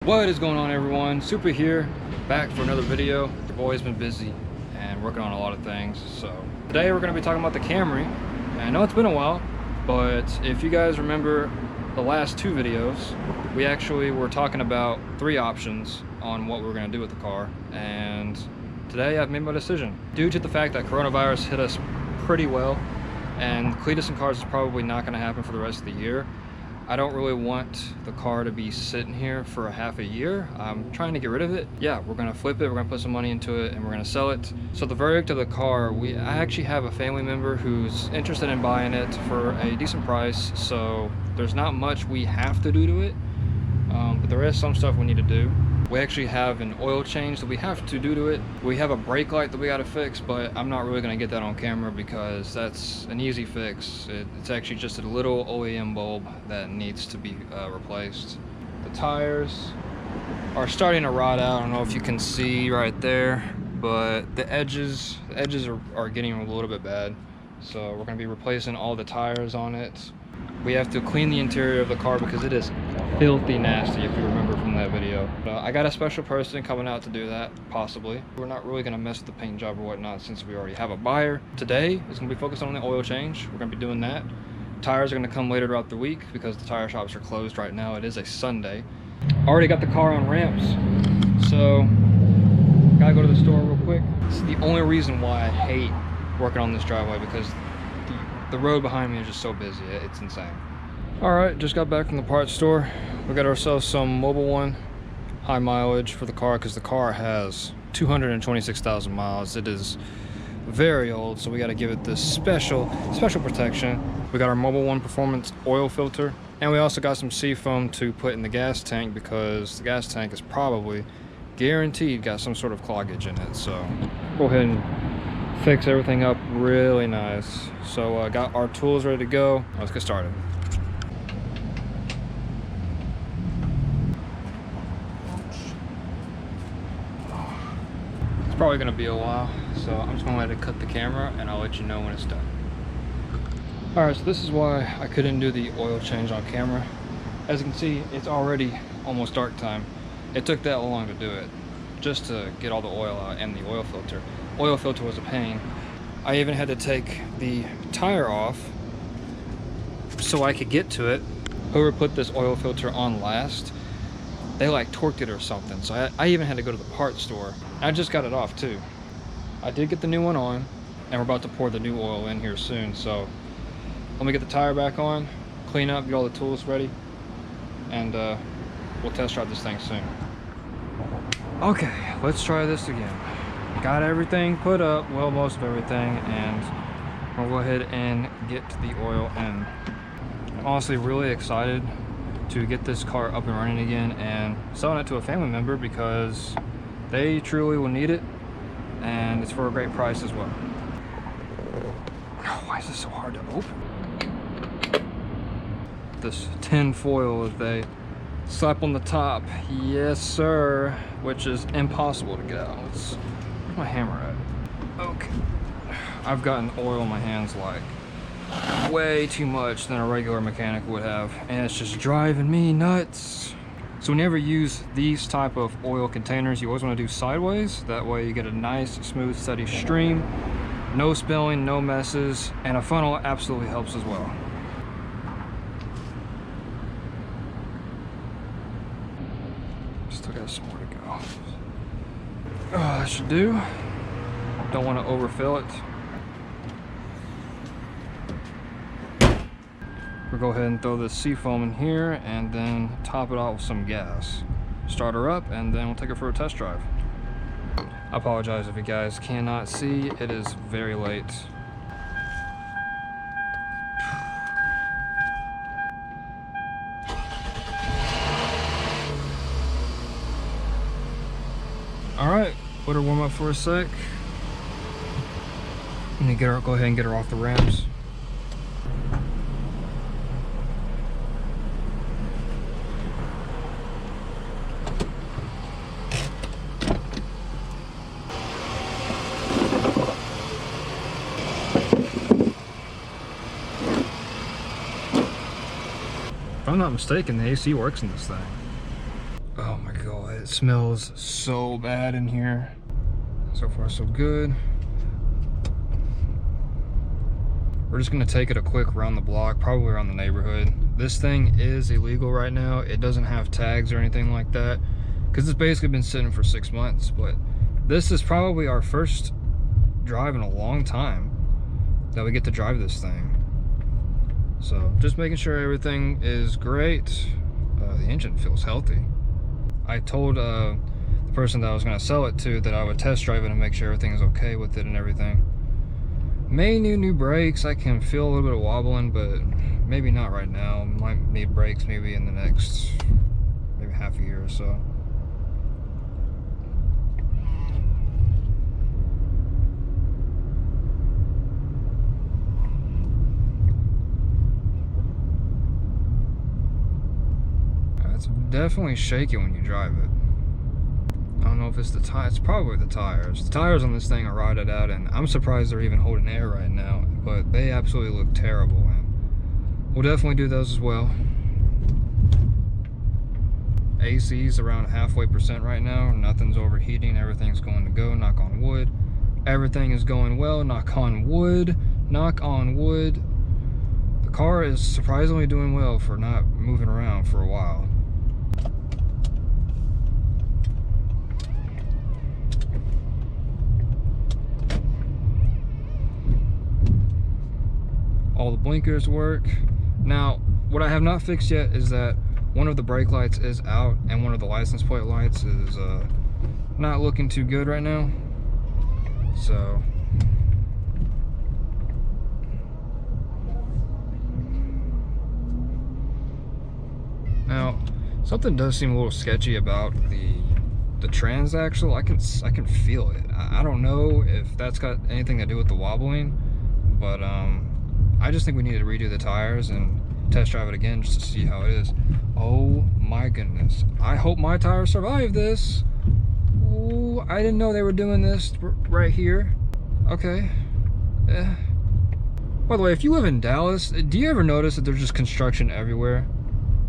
What is going on, everyone? Super here, back for another video. Your boy's been busy and working on a lot of things. So today we're going to be talking about the Camry. And I know it's been a while, but if you guys remember the last two videos, we actually were talking about 3 options on what we were going to do with the car. And today I've made my decision. Due to the fact that coronavirus hit us pretty well, and Cletus and cars is probably not going to happen for the rest of the year, I don't really want the car to be sitting here for a half a year. I'm trying to get rid of it. Yeah, we're gonna flip it, we're gonna put some money into it, and we're gonna sell it. So the verdict of the car, I actually have a family member who's interested in buying it for a decent price, so there's not much we have to do to it, but there is some stuff we need to do. We actually have an oil change that we have to do to it. We have a brake light that we gotta fix, but I'm not really gonna get that on camera because that's an easy fix. It's actually just a little OEM bulb that needs to be replaced. The tires are starting to rot out. I don't know if you can see right there, but the edges are getting a little bit bad. So we're gonna be replacing all the tires on it. We have to clean the interior of the car because it is filthy nasty, if you remember from that video. I got a special person coming out to do that, possibly. We're not really gonna mess with the paint job or whatnot since we already have a buyer. Today is gonna be focused on the oil change. We're gonna be doing that. Tires are gonna come later throughout the week because the tire shops are closed right now. It is a Sunday. Already got the car on ramps, so gotta go to the store real quick. It's the only reason why I hate working on this driveway, because the road behind me is just so busy. It's insane. All right, just got back from the parts store. We got ourselves some Mobil 1 high mileage for the car because the car has 226,000 miles. It is very old, so we got to give it this special protection. We got our Mobil 1 performance oil filter, and we also got some seafoam to put in the gas tank because the gas tank is probably guaranteed got some sort of cloggage in it. So go ahead and fix everything up really nice. So got our tools ready to go. Let's get started. It's probably gonna be a while, so I'm just gonna let it cut the camera and I'll let you know when it's done. All right, so this is why I couldn't do the oil change on camera. As you can see, it's already almost dark time. It took that long to do it, just to get all the oil out and the oil filter. Oil filter was a pain. I even had to take the tire off so I could get to it. Whoever put this oil filter on last, they like torqued it or something. So I even had to go to the parts store. I just got it off too. I did get the new one on, and we're about to pour the new oil in here soon. So let me get the tire back on, clean up, get all the tools ready, and we'll test drive this thing soon. Okay, let's try this again. Got everything put up, well, most of everything, and we'll go ahead and get the oil in. I'm honestly really excited to get this car up and running again and selling it to a family member because they truly will need it, and it's for a great price as well. Why is this so hard to open? This tin foil that they slap on the top, yes sir, which is impossible to get out. Where's my hammer at? Okay, I've gotten oil in my hands like way too much than a regular mechanic would have, and it's just driving me nuts. So whenever you use these type of oil containers, you always want to do sideways. That way you get a nice, smooth, steady stream, no spilling, no messes, and a funnel absolutely helps as well. Still got some more to go. Oh, that should do. Don't want to overfill it. We'll go ahead and throw the seafoam in here and then top it off with some gas. Start her up and then we'll take her for a test drive. I apologize if you guys cannot see, it is very late. All right, let her warm up for a sec. I'm gonna get her, go ahead and get her off the ramps. If I'm not mistaken, the AC works in this thing. Oh my god. it smells so bad in here. So far so good. We're just gonna take it a quick round the block, probably around the neighborhood. This thing is illegal right now. It doesn't have tags or anything like that because it's basically been sitting for 6 months, but this is probably our first drive in a long time that we get to drive this thing. So just making sure everything is great. The engine feels healthy. I told the person that I was gonna sell it to that I would test drive it and make sure everything is okay with it and everything. May need new brakes. I can feel a little bit of wobbling, but maybe not right now. Might need brakes maybe in the next maybe half a year or so. It's definitely shaky when you drive it. I don't know if it's the tire. It's probably the tires. The tires on this thing are rotted out, and I'm surprised they're even holding air right now, but they absolutely look terrible, and we'll definitely do those as well. AC's around halfway % right now. Nothing's overheating. Everything's going to go, knock on wood. Everything is going well, knock on wood. Knock on wood. The car is surprisingly doing well for not moving around for a while. All the blinkers work. Now, what I have not fixed yet is that one of the brake lights is out and one of the license plate lights is not looking too good right now. So now something does seem a little sketchy about the transaxle. I can feel it. I don't know if that's got anything to do with the wobbling, but I just think we need to redo the tires and test drive it again just to see how it is. Oh my goodness. I hope my tires survive this. Ooh, I didn't know they were doing this right here. Okay. By the way, if you live in Dallas, do you ever notice that there's just construction everywhere?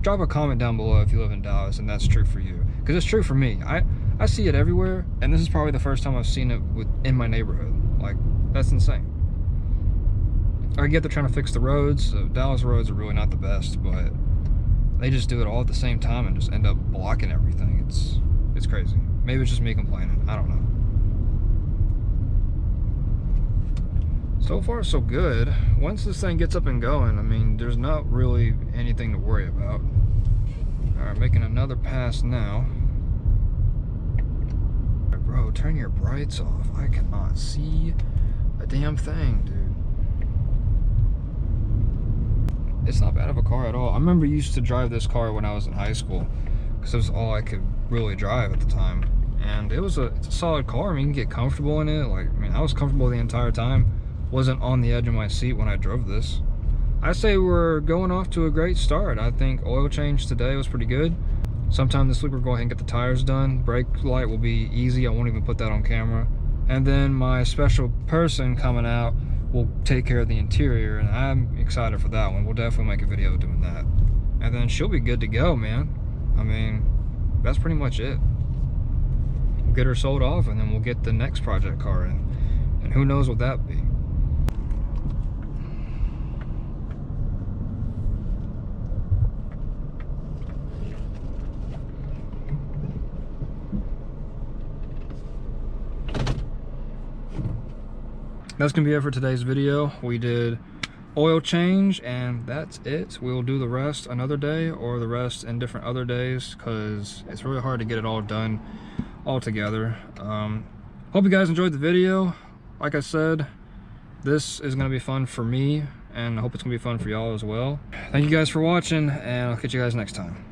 Drop a comment down below if you live in Dallas and that's true for you. Because it's true for me. I see it everywhere, and this is probably the first time I've seen it in my neighborhood. Like, that's insane. I get they're trying to fix the roads. Dallas roads are really not the best, but they just do it all at the same time and just end up blocking everything. It's crazy. Maybe it's just me complaining. I don't know. So far, so good. Once this thing gets up and going, I mean, there's not really anything to worry about. All right, making another pass now. Bro, turn your brights off. I cannot see a damn thing, dude. It's not bad of a car at all. I remember I used to drive this car when I was in high school because it was all I could really drive at the time. And it's a solid car. I mean, you can get comfortable in it. Like, I mean, I was comfortable the entire time. Wasn't on the edge of my seat when I drove this. I say we're going off to a great start. I think oil change today was pretty good. Sometime this week we're going ahead and get the tires done. Brake light will be easy. I won't even put that on camera. And then my special person coming out will take care of the interior, and I'm excited for that one. We'll definitely make a video doing that. And then she'll be good to go, man. I mean, that's pretty much it. We'll get her sold off, and then we'll get the next project car in. And who knows what that be. That's gonna be it for today's video. We did oil change and that's it. We'll do the rest another day or the rest in different other days because it's really hard to get it all done all together. Hope you guys enjoyed the video. Like I said, this is gonna be fun for me and I hope it's gonna be fun for y'all as well. Thank you guys for watching and I'll catch you guys next time.